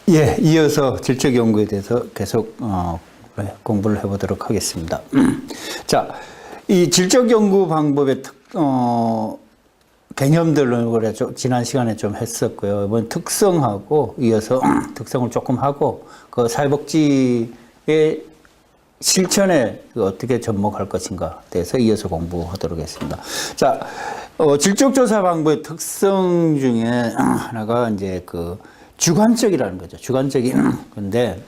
예, 이어서 질적 연구에 대해서 계속 공부를 해보도록 하겠습니다. 자, 이 질적 연구 방법의 개념들을 그래 지난 시간에 좀 했었고요. 이번 특성하고 이어서 특성을 조금 하고 그 사회복지의 실천에 어떻게 접목할 것인가 대해서 이어서 공부하도록 하겠습니다. 자, 질적조사 방법의 특성 중에 하나가 이제 그 주관적이라는 거죠. 주관적인 건데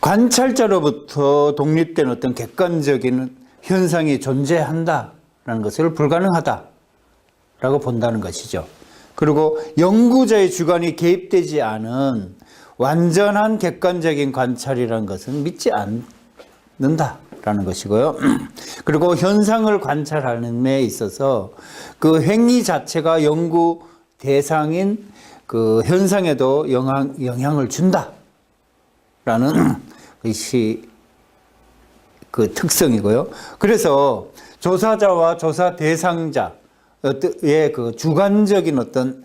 관찰자로부터 독립된 어떤 객관적인 현상이 존재한다라는 것을 불가능하다라고 본다는 것이죠. 그리고 연구자의 주관이 개입되지 않은 완전한 객관적인 관찰이라는 것은 믿지 않는다라는 것이고요. 그리고 현상을 관찰하는 데 있어서 그 행위 자체가 연구 대상인 그 현상에도 영향을 준다라는 것이 그 특성이고요. 그래서 조사자와 조사 대상자의 그 주관적인 어떤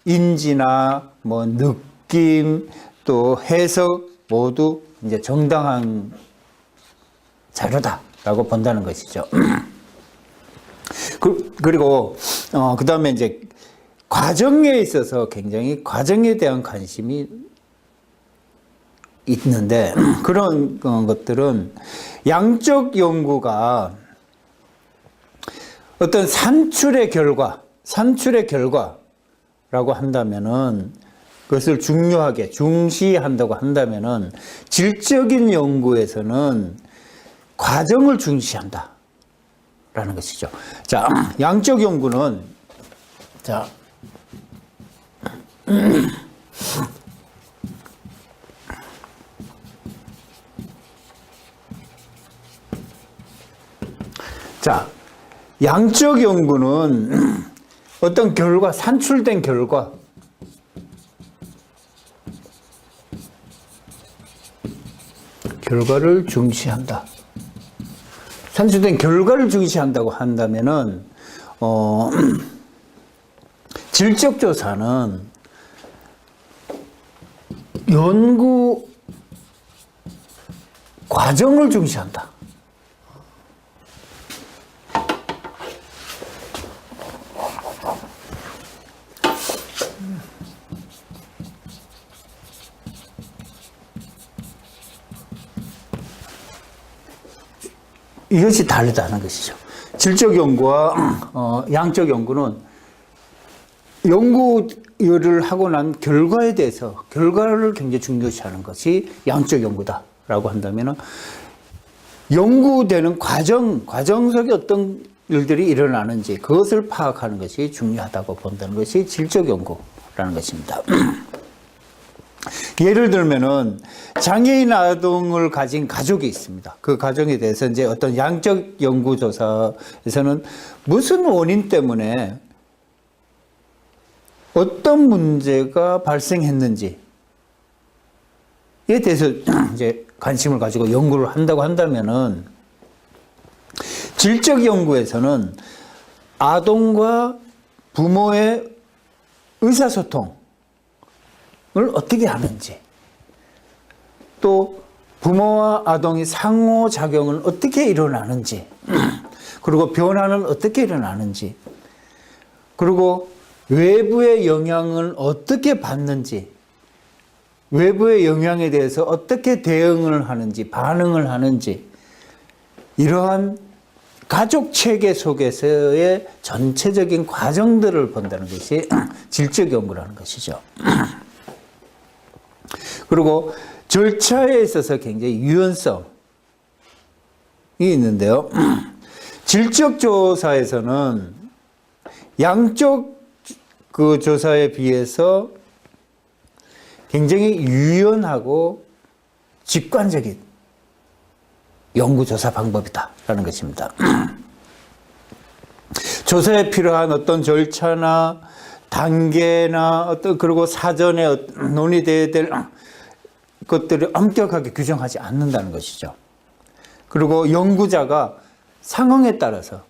인지나 뭐 느낌 또 해석 모두 이제 정당한 자료다라고 본다는 것이죠. 그리고 그 다음에 이제 과정에 있어서 굉장히 과정에 대한 관심이 있는데 그런 것들은 양적 연구가 어떤 산출의 결과라고 한다면은 그것을 중요하게 중시한다고 한다면은 질적인 연구에서는 과정을 중시한다라는 것이죠. 자, 양적 연구는 자, 양적 연구는 어떤 결과, 산출된 결과를 중시한다. 산출된 결과를 중시한다고 한다면은 질적 조사는 연구 과정을 중시한다. 이것이 다르다는 것이죠. 질적 연구와 양적 연구는 연구를 하고 난 결과에 대해서 결과를 굉장히 중요시하는 것이 양적 연구다라고 한다면 연구되는 과정 속에 어떤 일들이 일어나는지 그것을 파악하는 것이 중요하다고 본다는 것이 질적 연구라는 것입니다. 예를 들면은 장애인 아동을 가진 가족이 있습니다. 그 가정에 대해서 이제 어떤 양적 연구 조사에서는 무슨 원인 때문에 어떤 문제가 발생했는지에 대해서 이제 관심을 가지고 연구를 한다고 한다면은 질적 연구에서는 아동과 부모의 의사소통을 어떻게 하는지 또 부모와 아동이 상호작용은 어떻게 일어나는지 그리고 변화는 어떻게 일어나는지 그리고 외부의 영향을 어떻게 받는지 외부의 영향에 대해서 어떻게 대응을 하는지 반응을 하는지 이러한 가족 체계 속에서의 전체적인 과정들을 본다는 것이 질적 연구라는 것이죠. 그리고 절차에 있어서 굉장히 유연성이 있는데요. 질적 조사에서는 양적 그 조사에 비해서 굉장히 유연하고 직관적인 연구조사 방법이다라는 것입니다. 조사에 필요한 어떤 절차나 단계나 그리고 사전에 논의되어야 될 것들을 엄격하게 규정하지 않는다는 것이죠. 그리고 연구자가 상황에 따라서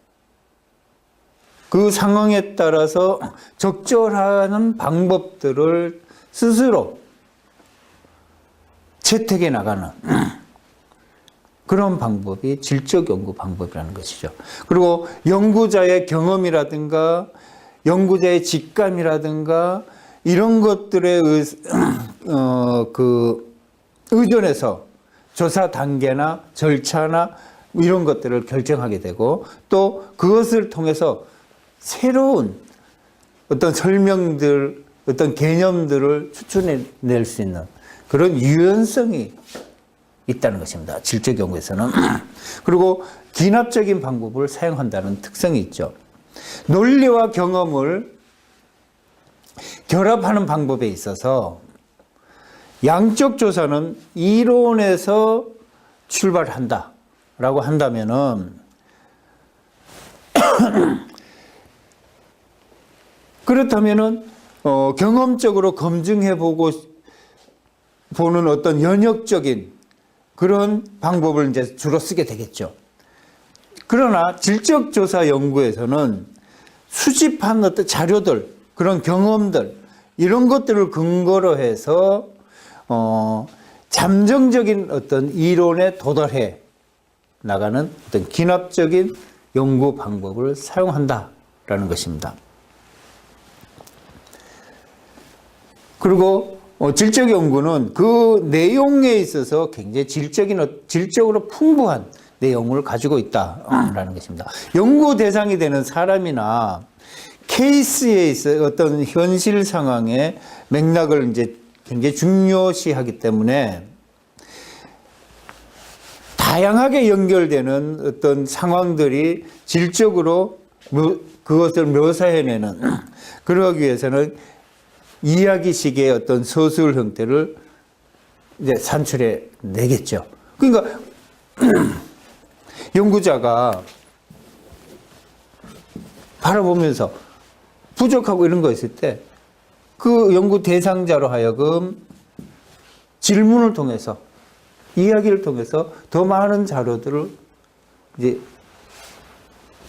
그 상황에 따라서 적절한 방법들을 스스로 채택해 나가는 그런 방법이 질적 연구 방법이라는 것이죠. 그리고 연구자의 경험이라든가 연구자의 직감이라든가 이런 것들에 의존해서 조사 단계나 절차나 이런 것들을 결정하게 되고 또 그것을 통해서 새로운 어떤 설명들, 어떤 개념들을 추출해낼 수 있는 그런 유연성이 있다는 것입니다. 질적 연구에서는. 그리고 기납적인 방법을 사용한다는 특성이 있죠. 논리와 경험을 결합하는 방법에 있어서 양적 조사는 이론에서 출발한다라고 한다면은 그렇다면은 경험적으로 검증해보고 보는 어떤 연역적인 그런 방법을 이제 주로 쓰게 되겠죠. 그러나 질적 조사 연구에서는 수집한 어떤 자료들, 그런 경험들 이런 것들을 근거로 해서 잠정적인 어떤 이론에 도달해 나가는 어떤 기납적인 연구 방법을 사용한다라는 것입니다. 그리고 질적 연구는 그 내용에 있어서 굉장히 질적으로 풍부한 내용을 가지고 있다라는 것입니다. 연구 대상이 되는 사람이나 케이스에 있어 어떤 현실 상황의 맥락을 이제 굉장히 중요시하기 때문에 다양하게 연결되는 어떤 상황들이 질적으로 그것을 묘사해내는 그러기 위해서는 이야기식의 어떤 서술 형태를 이제 산출해 내겠죠. 그러니까 연구자가 바라보면서 부족하고 이런 거 있을 때 그 연구 대상자로 하여금 질문을 통해서 이야기를 통해서 더 많은 자료들을 이제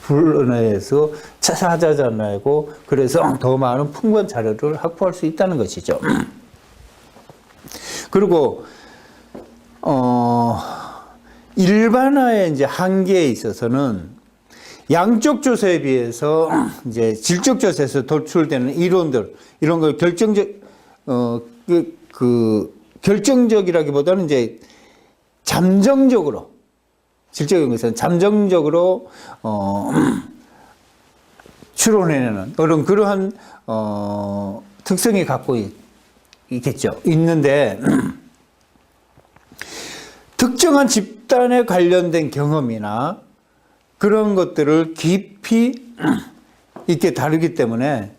불러내서 찾아내고 그래서 더 많은 풍부한 자료를 확보할 수 있다는 것이죠. 그리고 일반화의 이제 한계에 있어서는 양적 조사에 비해서 이제 질적 조사에서 도출되는 이론들 이런 걸 결정적이라기보다는 이제 잠정적으로 질적 연구에서는 잠정적으로 추론해내는 그러한 특성이 갖고 있겠죠. 있는데 특정한 집단에 관련된 경험이나 그런 것들을 깊이 있게 다루기 때문에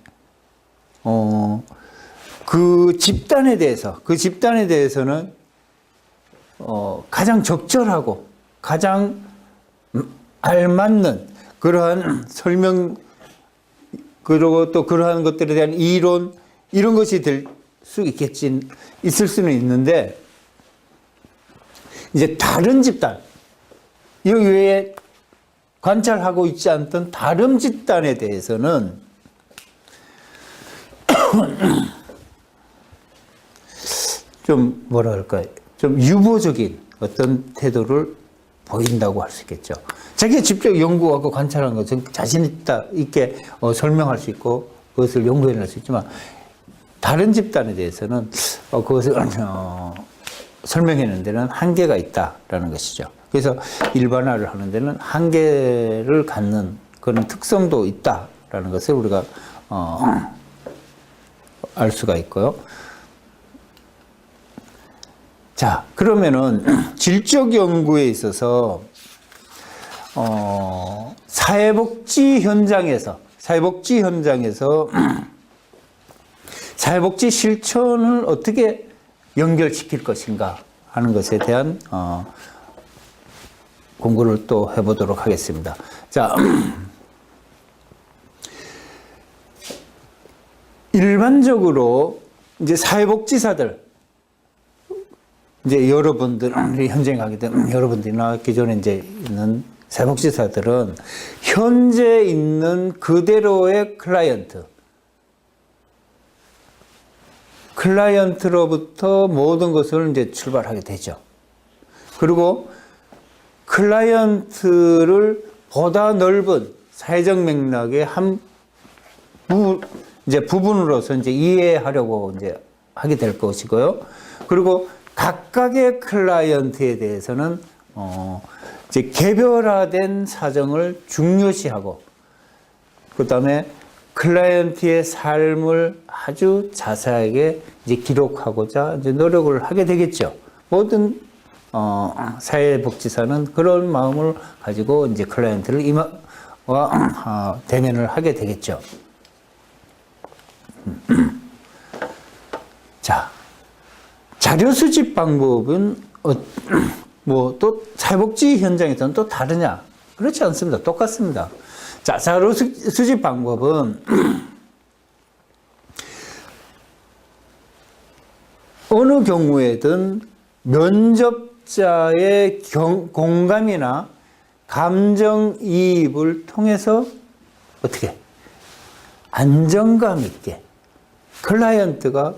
그 집단에 대해서는 가장 적절하고 가장 알맞는 그러한 설명 그리고 또 그러한 것들에 대한 이론 이런 것이 될 수 있을 수는 있는데 이제 다른 집단 이 외에 관찰하고 있지 않던 다른 집단에 대해서는 좀 뭐라 할까요? 좀 유보적인 어떤 태도를 보인다고 할 수 있겠죠. 자기가 직접 연구하고 관찰한 것은 자신 있게 설명할 수 있고 그것을 연구해낼 수 있지만 다른 집단에 대해서는 그것을 설명하는 데는 한계가 있다라는 것이죠. 그래서 일반화를 하는 데는 한계를 갖는 그런 특성도 있다라는 것을 우리가 알 수가 있고요. 자, 그러면은 질적 연구에 있어서 사회복지 현장에서 사회복지 실천을 어떻게 연결시킬 것인가 하는 것에 대한 공부를 또 해보도록 하겠습니다. 자, 일반적으로 이제 사회복지사들, 이제 여러분들이 현장에 가게 되면 여러분들이나 기존에 이제 있는 사회복지사들은 현재 있는 그대로의 클라이언트, 클라이언트로부터 모든 것을 이제 출발하게 되죠. 그리고 클라이언트를 보다 넓은 사회적 맥락의 이제 부분으로서 이제 이해하려고 이제 하게 될 것이고요. 그리고 각각의 클라이언트에 대해서는 이제 개별화된 사정을 중요시하고, 그 다음에 클라이언트의 삶을 아주 자세하게 이제 기록하고자 이제 노력을 하게 되겠죠. 모든 사회복지사는 그런 마음을 가지고 이제 클라이언트를 대면을 하게 되겠죠. 자, 자료 수집 방법은 뭐 또 사회복지 현장에서는 또 다르냐? 그렇지 않습니다. 똑같습니다. 자, 자료 수집 방법은 어느 경우에든 면접자의 공감이나 감정이입을 통해서 어떻게 안정감 있게 클라이언트가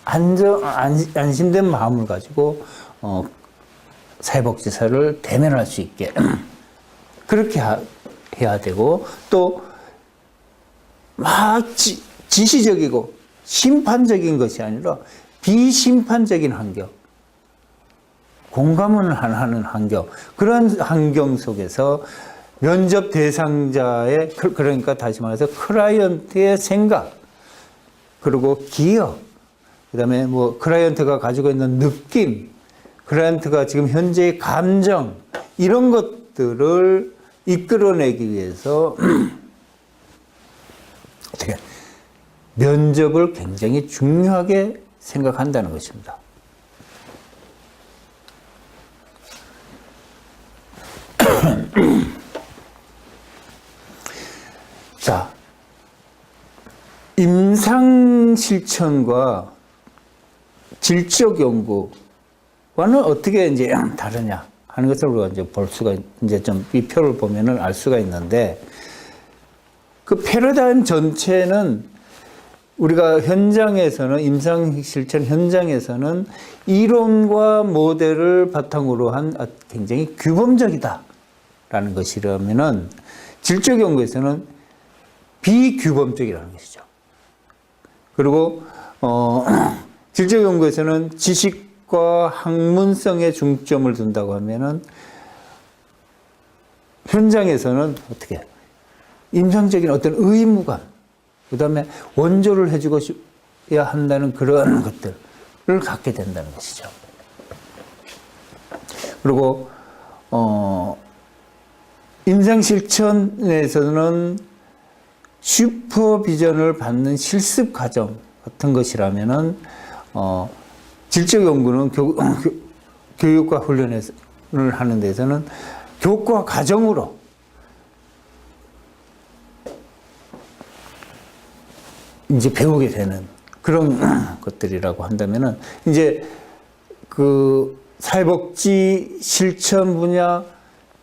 안심된 마음을 가지고 사회복지사를 대면할 수 있게 그렇게 해야 되고, 또 막 지시적이고 심판적인 것이 아니라 비심판적인 환경, 공감을 하는 환경, 그런 환경 속에서 면접 대상자의, 그러니까 다시 말해서 클라이언트의 생각, 그리고 기억, 그 다음에 뭐 클라이언트가 가지고 있는 느낌, 클라이언트가 지금 현재의 감정, 이런 것들을 이끌어내기 위해서 어떻게 면접을 굉장히 중요하게 생각한다는 것입니다. 자, 임상 실천과 질적 연구와는 어떻게 이제 다르냐 하는 것을 우리가 이제 볼 수가, 이제 좀 이 표를 보면은 알 수가 있는데, 그 패러다임 전체는 우리가 현장에서는, 임상 실천 현장에서는 이론과 모델을 바탕으로 한 굉장히 규범적이다라는 것이라면은, 질적 연구에서는 비규범적이라는 것이죠. 그리고 질적 연구에서는 지식과 학문성에 중점을 둔다고 하면은, 현장에서는 어떻게 임상적인 어떤 의무감, 그 다음에 원조를 해주고 싶어야 한다는 그런 것들을 갖게 된다는 것이죠. 그리고 임상 실천에서는 슈퍼비전을 받는 실습 과정 같은 것이라면은 질적 연구는 교육과 훈련을 하는 데서는 교과 과정으로 이제 배우게 되는 그런 것들이라고 한다면은, 이제 그 사회복지 실천 분야,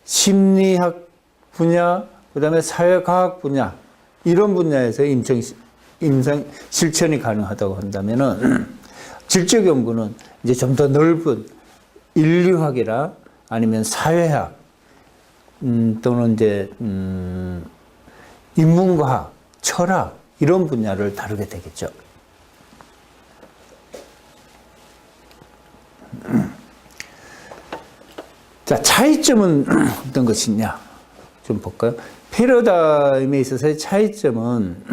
심리학 분야, 그 다음에 사회과학 분야, 이런 분야에서 임상 실천이 가능하다고 한다면은, 질적 연구는 이제 좀 더 넓은 인류학이나 아니면 사회학, 또는 이제 인문과학, 철학, 이런 분야를 다루게 되겠죠. 자, 차이점은 어떤 것이냐 좀 볼까요? 패러다임에 있어서의 차이점은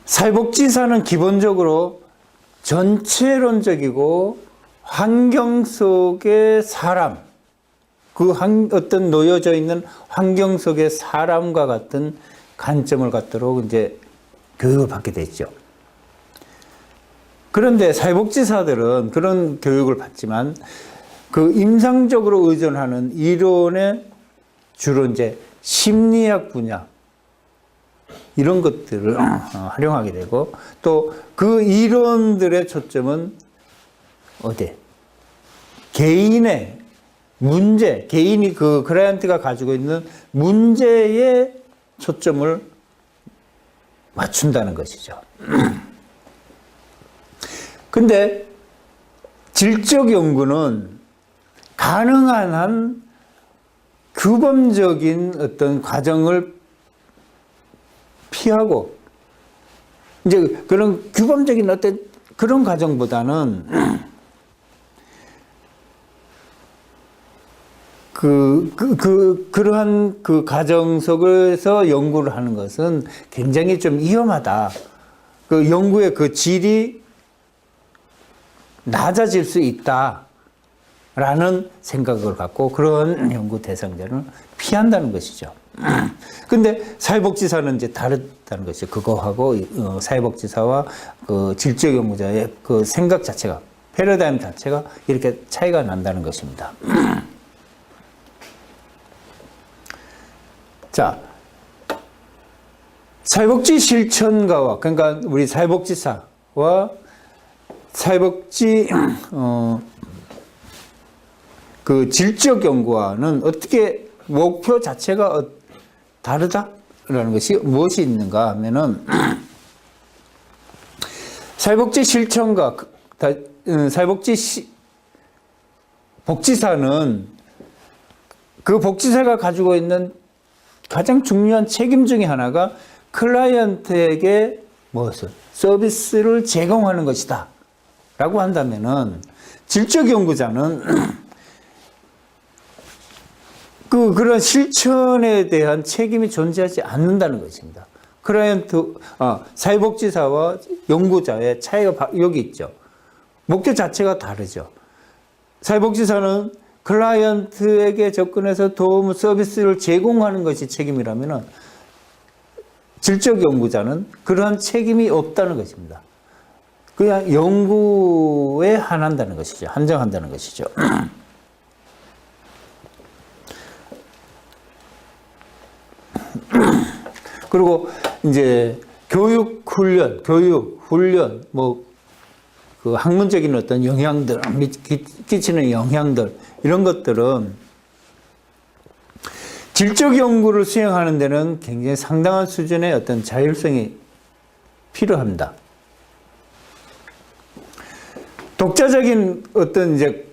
사회복지사는 기본적으로 전체론적이고 환경 속의 사람, 그 어떤 놓여져 있는 환경 속의 사람과 같은 관점을 갖도록 이제 교육을 받게 되죠. 그런데 사회복지사들은 그런 교육을 받지만 그 임상적으로 의존하는 이론에 주로 이제 심리학 분야, 이런 것들을 활용하게 되고, 또 그 이론들의 초점은 어디? 개인의 문제, 개인이 그 클라이언트가 가지고 있는 문제에 초점을 맞춘다는 것이죠. 근데 질적 연구는 가능한 한 규범적인 어떤 과정을 피하고, 이제 그런 규범적인 어떤 그런 과정보다는 그러한 그 과정 속에서 연구를 하는 것은 굉장히 좀 위험하다. 그 연구의 그 질이 낮아질 수 있다라는 생각을 갖고 그런 연구 대상자를 피한다는 것이죠. 근데 사회복지사는 이제 다르다는 것이죠. 그거하고 사회복지사와 그 질적 연구자의 그 생각 자체가, 패러다임 자체가 이렇게 차이가 난다는 것입니다. 자, 사회복지 실천가와, 그러니까 우리 사회복지사와 사회복지 그 질적 연구와는 어떻게 목표 자체가 다르다라는 것이 무엇이 있는가 하면은, 사회복지 실천가, 복지사는 그 복지사가 가지고 있는 가장 중요한 책임 중에 하나가 클라이언트에게 무엇을? 서비스를 제공하는 것이다 라고 한다면은, 질적 연구자는 그런 실천에 대한 책임이 존재하지 않는다는 것입니다. 사회복지사와 연구자의 차이가 여기 있죠. 목표 자체가 다르죠. 사회복지사는 클라이언트에게 접근해서 도움 서비스를 제공하는 것이 책임이라면, 질적 연구자는 그러한 책임이 없다는 것입니다. 그냥 연구에 한한다는 것이죠. 한정한다는 것이죠. 그리고 이제 교육 훈련, 그 학문적인 어떤 영향들, 끼치는 영향들, 이런 것들은 질적 연구를 수행하는 데는 굉장히 상당한 수준의 어떤 자율성이 필요합니다. 독자적인 어떤 이제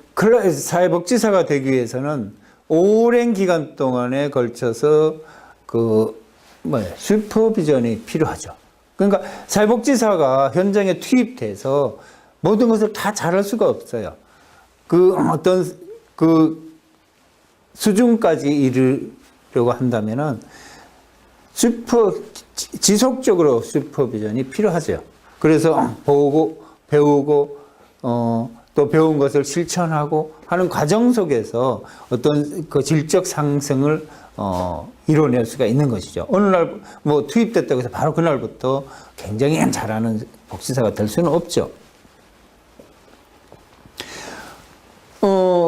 사회복지사가 되기 위해서는 오랜 기간 동안에 걸쳐서 슈퍼비전이 필요하죠. 그러니까 사회복지사가 현장에 투입돼서 모든 것을 다 잘할 수가 없어요. 어떤 수준까지 이르려고 한다면은 지속적으로 슈퍼비전이 필요하죠. 그래서 보고, 배우고, 또 배운 것을 실천하고 하는 과정 속에서 어떤 그 질적 상승을 이뤄낼 수가 있는 것이죠. 어느 날 투입됐다고 해서 바로 그날부터 굉장히 잘하는 복지사가 될 수는 없죠.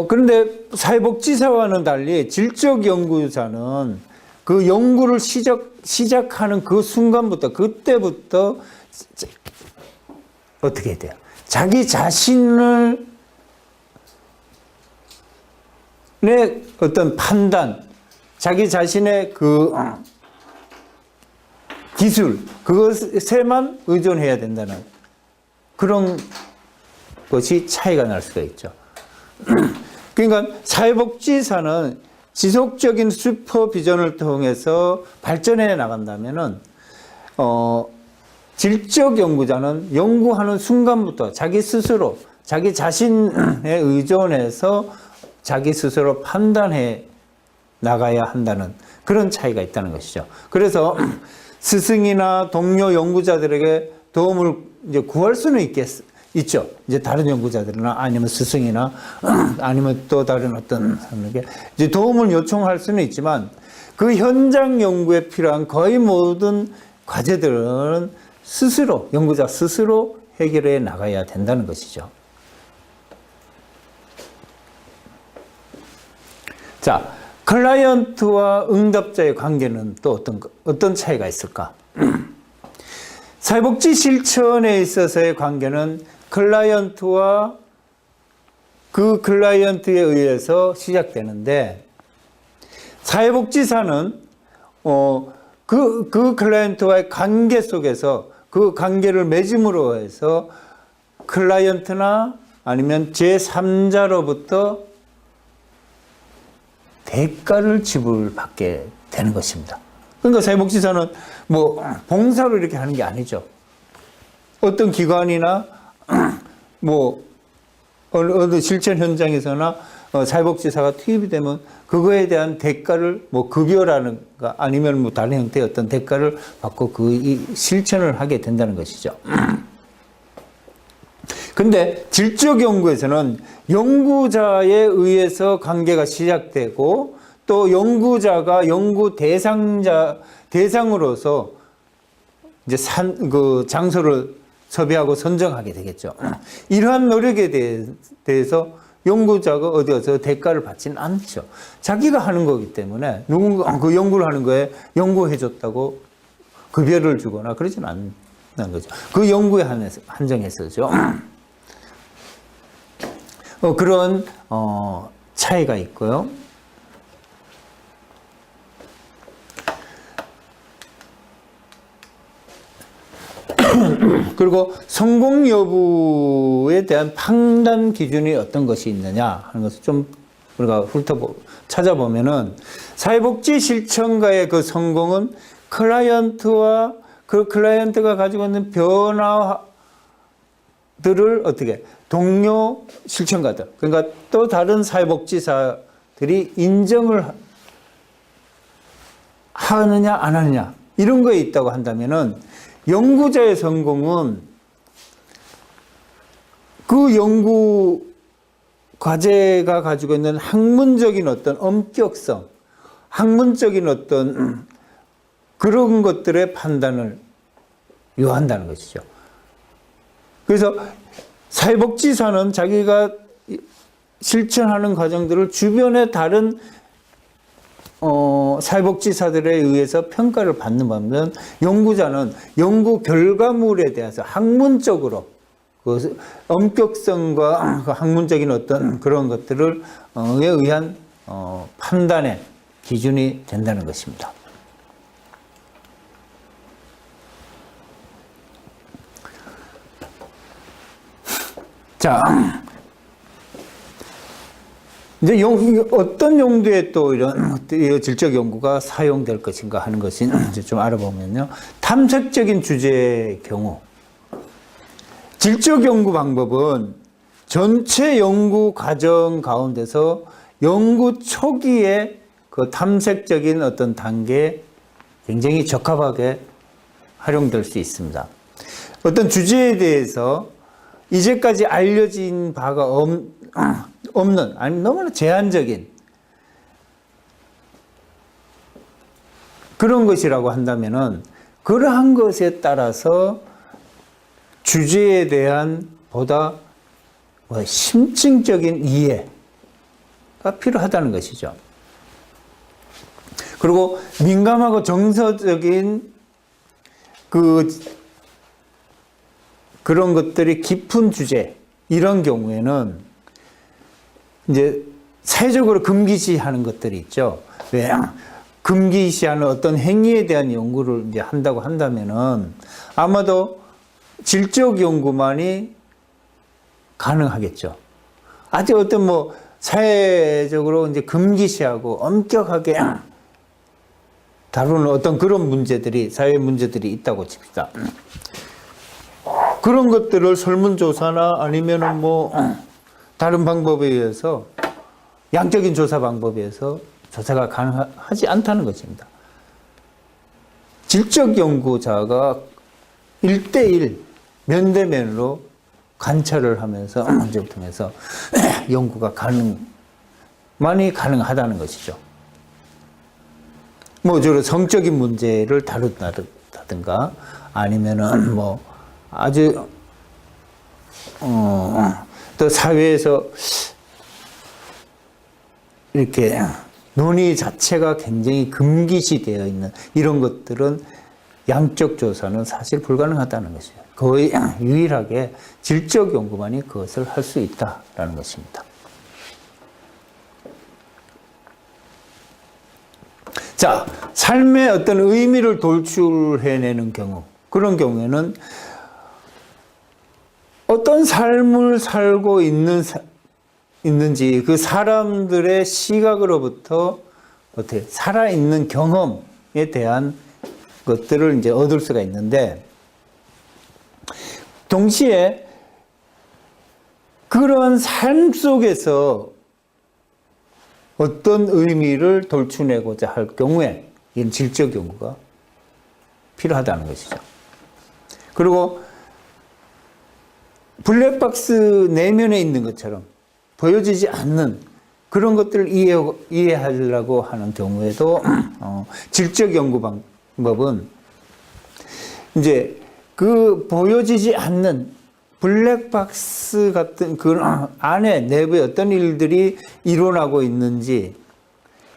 그런데 사회복지사와는 달리 질적 연구자는 그 연구를 시작하는 그 순간부터, 그때부터 어떻게 해야 돼요? 자기 자신의 어떤 판단, 자기 자신의 그 기술, 그것에만 의존해야 된다는 그런 것이 차이가 날 수가 있죠. 그러니까 사회복지사는 지속적인 슈퍼비전을 통해서 발전해 나간다면은, 질적 연구자는 연구하는 순간부터 자기 스스로, 자기 자신에 의존해서 자기 스스로 판단해 나가야 한다는 그런 차이가 있다는 것이죠. 그래서 스승이나 동료 연구자들에게 도움을 이제 구할 수는 있죠. 이제 다른 연구자들이나 아니면 스승이나 아니면 또 다른 어떤 사람에게 이제 도움을 요청할 수는 있지만, 그 현장 연구에 필요한 거의 모든 과제들은 연구자 스스로 해결해 나가야 된다는 것이죠. 자, 클라이언트와 응답자의 관계는 또 어떤 차이가 있을까? 사회복지 실천에 있어서의 관계는 클라이언트와 그 클라이언트에 의해서 시작되는데, 사회복지사는 그 클라이언트와의 관계 속에서 그 관계를 맺음으로 해서 클라이언트나 아니면 제3자로부터 대가를 지불받게 되는 것입니다. 그러니까 사회복지사는 뭐 봉사로 이렇게 하는 게 아니죠. 어떤 기관이나 뭐 어느 실천 현장에서나 사회복지사가 투입이 되면 그거에 대한 대가를 뭐 급여라는가 아니면 뭐 다른 형태의 어떤 대가를 받고 이 실천을 하게 된다는 것이죠. 근데 질적 연구에서는 연구자에 의해서 관계가 시작되고 또 연구자가 연구 대상으로서 이제 그 장소를 섭외하고 선정하게 되겠죠. 이러한 노력에 대해서 연구자가 어디 가서 대가를 받지는 않죠. 자기가 하는 거기 때문에 누군가 그 연구를 하는 거에 연구해줬다고 급여를 주거나 그러지는 않는 거죠. 그 연구에 한정해서죠. 그런 차이가 있고요. 그리고 성공 여부에 대한 판단 기준이 어떤 것이 있느냐 하는 것을 좀 우리가 찾아보면은 사회복지 실천가의 그 성공은 클라이언트와 그 클라이언트가 가지고 있는 변화들을 어떻게 동료 실천가들 그러니까 또 다른 사회복지사들이 인정을 하느냐 안 하느냐 이런 거에 있다고 한다면은 연구자의 성공은 그 연구 과제가 가지고 있는 학문적인 어떤 엄격성, 학문적인 어떤 그런 것들의 판단을 요한다는 것이죠. 그래서 사회복지사는 자기가 실천하는 과정들을 주변의 다른 사회복지사들에 의해서 평가를 받는 반면 연구자는 연구 결과물에 대해서 학문적으로 그 엄격성과 그 학문적인 어떤 그런 것들을 에 의한 판단의 기준이 된다는 것입니다. 자, 이제 어떤 용도에 또 이런 질적 연구가 사용될 것인가 하는 것이 이제 좀 알아보면요. 탐색적인 주제의 경우, 질적 연구 방법은 전체 연구 과정 가운데서 연구 초기에 그 탐색적인 어떤 단계에 굉장히 적합하게 활용될 수 있습니다. 어떤 주제에 대해서 이제까지 알려진 바가 없는, 아니면 너무나 제한적인 그런 것이라고 한다면은 그러한 것에 따라서 주제에 대한 보다 심층적인 이해가 필요하다는 것이죠. 그리고 민감하고 정서적인 그런 것들이 깊은 주제, 이런 경우에는 이제 사회적으로 금기시하는 것들이 있죠. 왜? 금기시하는 어떤 행위에 대한 연구를 이제 한다고 한다면은 아마도 질적 연구만이 가능하겠죠. 아주 어떤 뭐 사회적으로 이제 금기시하고 엄격하게 다루는 어떤 그런 문제들이, 사회 문제들이 있다고 칩시다. 그런 것들을 설문조사나 아니면은 뭐 다른 방법에 의해서 양적인 조사 방법에 의해서 조사가 가능하지 않다는 것입니다. 질적 연구자가 1대1 면대면으로 관찰을 하면서 문제를 통해서 연구가 많이 가능하다는 것이죠. 뭐 주로 성적인 문제를 다룬다든가 아니면은 뭐 아주 또 사회에서 이렇게 논의 자체가 굉장히 금기시되어 있는 이런 것들은 양적 조사는 사실 불가능하다는 것이죠. 거의 유일하게 질적 연구만이 그것을 할 수 있다라는 것입니다. 자, 삶의 어떤 의미를 돌출해내는 경우, 그런 경우에는 어떤 삶을 살고 있는지 그 사람들의 시각으로부터 어떻게 살아있는 경험에 대한 것들을 이제 얻을 수가 있는데, 동시에 그런 삶 속에서 어떤 의미를 돌출내고자 할 경우에 이런 질적 연구가 필요하다는 것이죠. 그리고 블랙박스 내면에 있는 것처럼 보여지지 않는 그런 것들을 이해하려고 하는 경우에도 질적 연구 방법은 이제 그 보여지지 않는 블랙박스 같은 그 안에 내부에 어떤 일들이 일어나고 있는지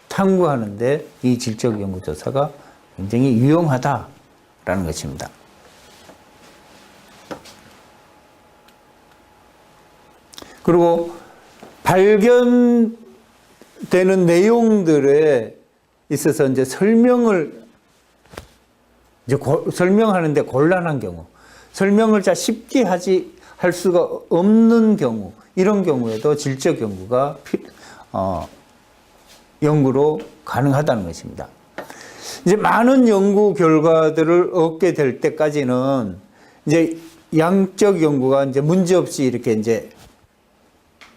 탐구하는데 이 질적 연구조사가 굉장히 유용하다라는 것입니다. 그리고 발견되는 내용들에 있어서 이제 설명하는데 곤란한 경우, 설명을 잘 쉽게 할 수가 없는 경우, 이런 경우에도 질적 연구가 연구로 가능하다는 것입니다. 이제 많은 연구 결과들을 얻게 될 때까지는 이제 양적 연구가 이제 문제 없이 이렇게 이제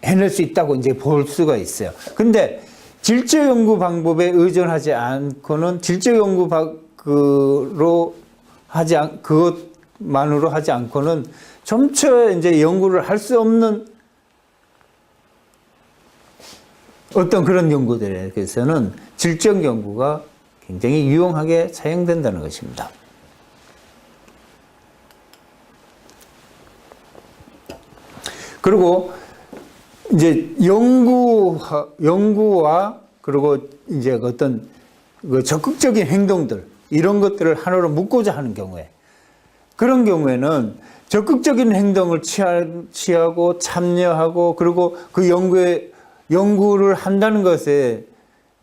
해낼 수 있다고 이제 볼 수가 있어요. 근데 질적 연구 방법에 의존하지 않고는 질적 연구 그것만으로 하지 않고는 점차 이제 연구를 할 수 없는 어떤 그런 연구들에 대해서는 질적 연구가 굉장히 유용하게 사용된다는 것입니다. 그리고 이제 연구와 그리고 이제 어떤 그 적극적인 행동들, 이런 것들을 하나로 묶고자 하는 경우에, 그런 경우에는 적극적인 행동을 취하고 참여하고, 그리고 그 연구를 한다는 것에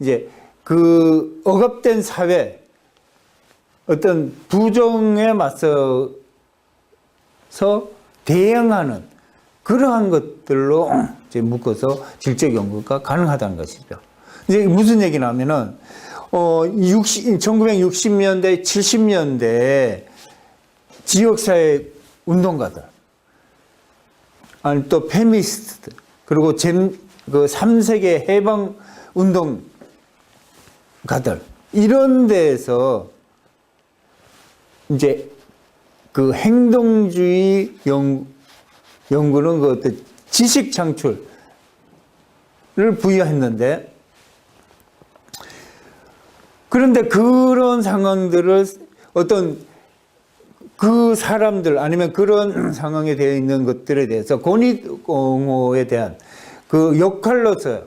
이제 그 억압된 사회, 어떤 부정에 맞서서 대응하는 그러한 것들로 이제 묶어서 질적 연구가 가능하다는 것이죠. 이제 무슨 얘기냐 하면은, 1960년대, 70년대 지역사회 운동가들, 아니 또 페미니스트들, 그리고 그 3세계 해방 운동가들, 이런 데에서 이제 그 행동주의 연구는 그 어떤 지식 창출을 부여했는데, 그런데 그런 상황들을 어떤 그 사람들 아니면 그런 상황에 되어 있는 것들에 대해서 권익공호에 대한 그 역할로서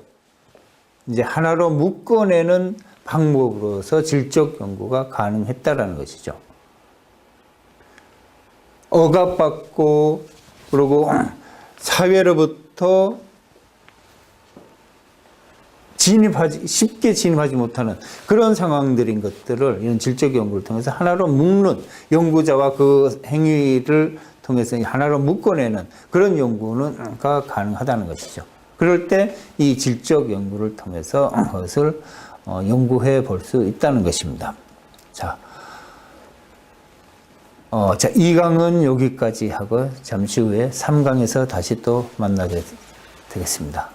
이제 하나로 묶어내는 방법으로서 질적 연구가 가능했다라는 것이죠. 억압받고 그리고 사회로부터 쉽게 진입하지 못하는 그런 상황들인 것들을 이런 질적 연구를 통해서 하나로 묶는, 연구자와 그 행위를 통해서 하나로 묶어내는 그런 연구가 가능하다는 것이죠. 그럴 때 이 질적 연구를 통해서 그것을 연구해 볼 수 있다는 것입니다. 자, 2강은 여기까지 하고 잠시 후에 3강에서 다시 또 만나게 되겠습니다.